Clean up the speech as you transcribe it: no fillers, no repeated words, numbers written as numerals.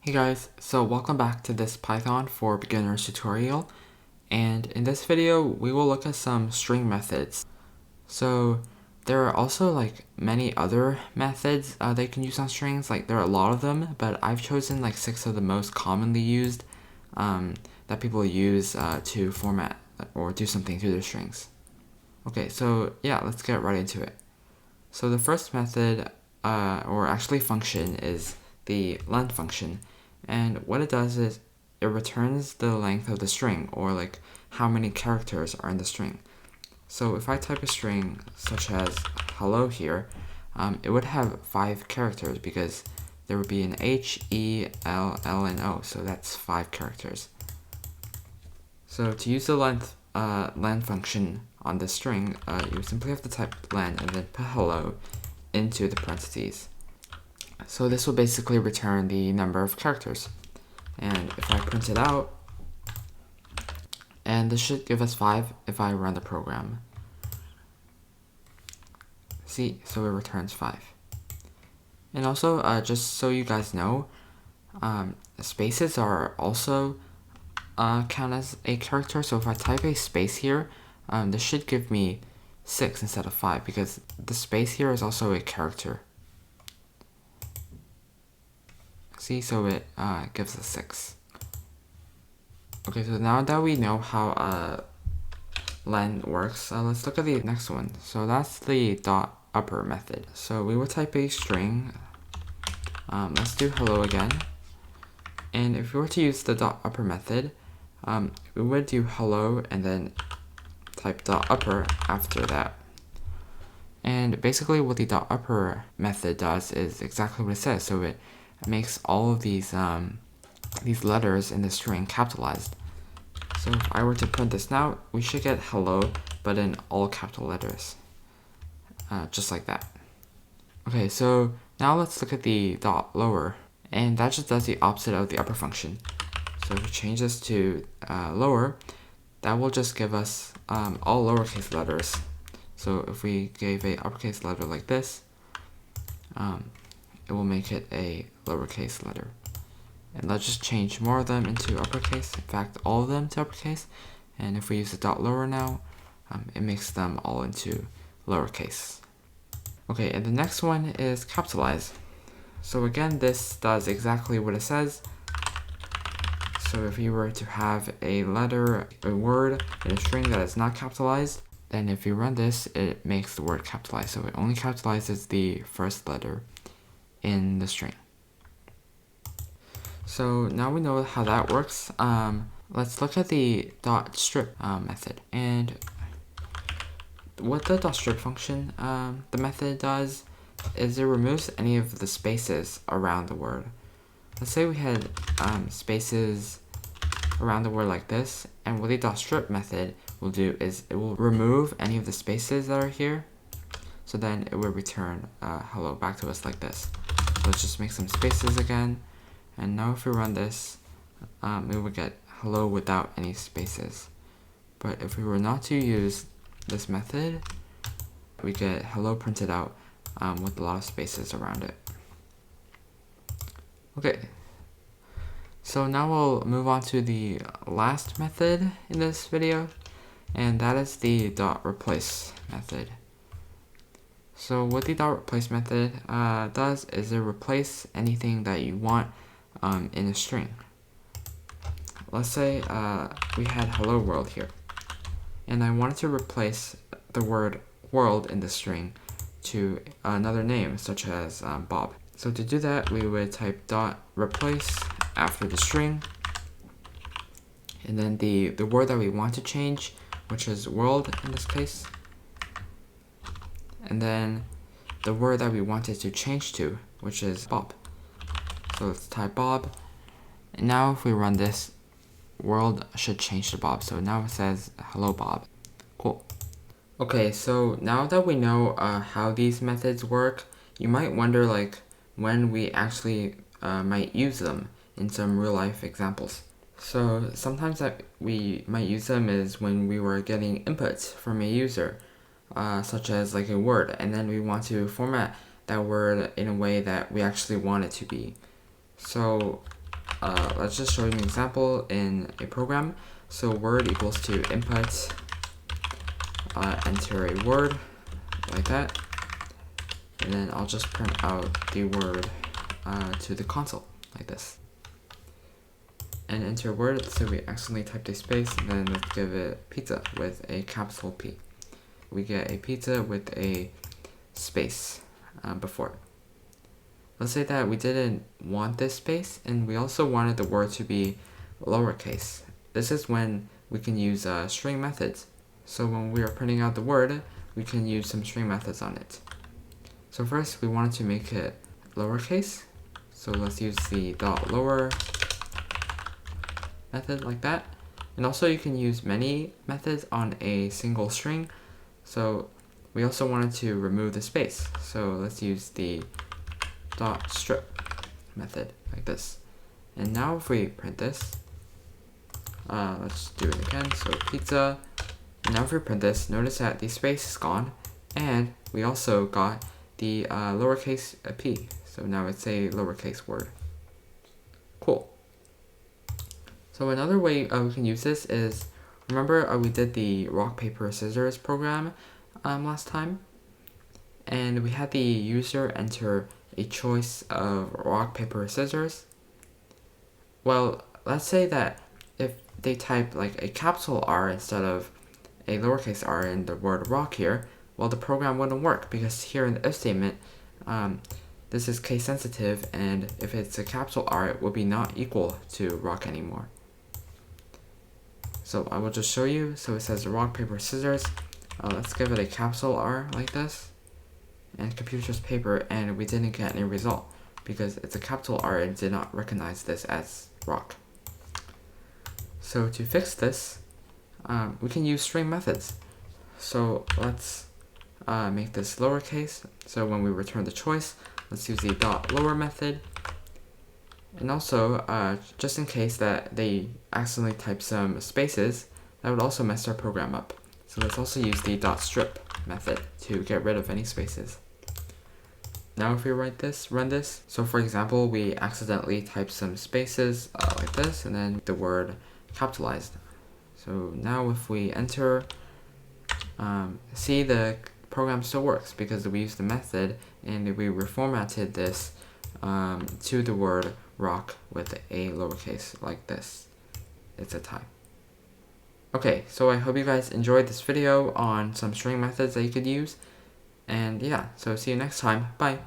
Hey guys, so welcome back to this Python for Beginners tutorial, and in this video we will look at some string methods. So there are also many other methods they can use on strings, there are a lot of them, but I've chosen 6 of the most commonly used that people use to format or do something to their strings. Okay, so yeah, let's get right into it. So the first method, or actually function, is the length function. And what it does is it returns the length of the string, or how many characters are in the string. So if I type a string such as hello here, it would have 5 characters because there would be an H, E, L, L, and O. So that's 5 characters. So to use the length function on this string, you simply have to type len and then put hello into the parentheses. So this will basically return the number of characters. And if I print it out, and this should give us 5 if I run the program. See, so it returns 5. And also, just so you guys know, spaces are also count as a character. So if I type a space here, this should give me 6 instead of 5 because the space here is also a character. See, so it gives us 6. Okay, so now that we know how len works, let's look at the next one. So that's the dot upper method. So we will type a string. Let's do hello again. And if we were to use the dot upper method, we would do hello and then type dot upper after that. And basically what the dot upper method does is exactly what it says. So it makes all of these letters in the string capitalized. So if I were to print this now, we should get hello, but in all capital letters. Just like that. Okay, so now let's look at the dot lower. And that just does the opposite of the upper function. So if we change this to lower, that will just give us all lowercase letters. So if we gave a uppercase letter like this, it will make it a lowercase letter. And let's just change more of them into uppercase, in fact all of them to uppercase. And if we use the dot lower now, it makes them all into lowercase. Okay, and the next one is capitalize. So again, this does exactly what it says. So if you were to have a letter, a word in a string that is not capitalized, then if you run this, it makes the word capitalized. So it only capitalizes the first letter in the string. So now we know how that works. Let's look at the dot strip method. And what the dot strip function, the method does, is it removes any of the spaces around the word. Let's say we had spaces around the word like this, and what the dot strip method will do is it will remove any of the spaces that are here. So then it will return hello back to us like this. So let's just make some spaces again. And now if we run this, we would get hello without any spaces. But if we were not to use this method, we get hello printed out with a lot of spaces around it. Okay, so now we'll move on to the last method in this video, and that is the dot replace method. So what the dot replace method does is it replace anything that you want in a string. Let's say we had hello world here, and I wanted to replace the word world in the string to another name such as Bob. So to do that, we would type dot replace after the string, and then the word that we want to change, which is world in this case, and then the word that we wanted to change to, which is Bob. So let's type Bob, and now if we run this, world should change to Bob. So now it says hello Bob. Cool. Okay, so now that we know how these methods work, you might wonder when we actually might use them in some real life examples. So sometimes that we might use them is when we were getting inputs from a user, such as a word, and then we want to format that word in a way that we actually want it to be. So let's just show you an example in a program. So word equals to input, enter a word, like that. And then I'll just print out the word to the console, like this. And enter word, so we accidentally typed a space, and then let's give it pizza with a capital P. We get a pizza with a space before. Let's say that we didn't want this space, and we also wanted the word to be lowercase. This is when we can use string methods. So when we are printing out the word, we can use some string methods on it. So first, we wanted to make it lowercase. So let's use the .lower method like that. And also you can use many methods on a single string. So we also wanted to remove the space. So let's use the .strip method like this. And now if we print this, let's do it again. So pizza. And now if we print this, notice that the space is gone, and we also got the lowercase p. So now it's a lowercase word. Cool. So another way we can use this is, remember we did the rock, paper, scissors program last time? And we had the user enter a choice of rock, paper, scissors. Well, let's say that if they type like a capital R instead of a lowercase r in the word rock here, well, the program wouldn't work, because here in the if statement, this is case sensitive, and if it's a capital R, it will be not equal to rock anymore. So I will just show you. So it says rock, paper, scissors. Let's give it a capital R like this, and computer chose paper, and we didn't get any result because it's a capital R and did not recognize this as rock. So to fix this, we can use string methods. So let's make this lowercase. So when we return the choice, let's use the .lower method. And also, just in case that they accidentally type some spaces, that would also mess our program up. So let's also use the .strip method to get rid of any spaces. Now if we run this, so for example, we accidentally type some spaces like this, and then the word capitalized. So now if we enter, see, the program still works because we used the method and we reformatted this to the word rock with a lowercase like this. It's a tie. Okay, so I hope you guys enjoyed this video on some string methods that you could use. And yeah, so see you next time. Bye.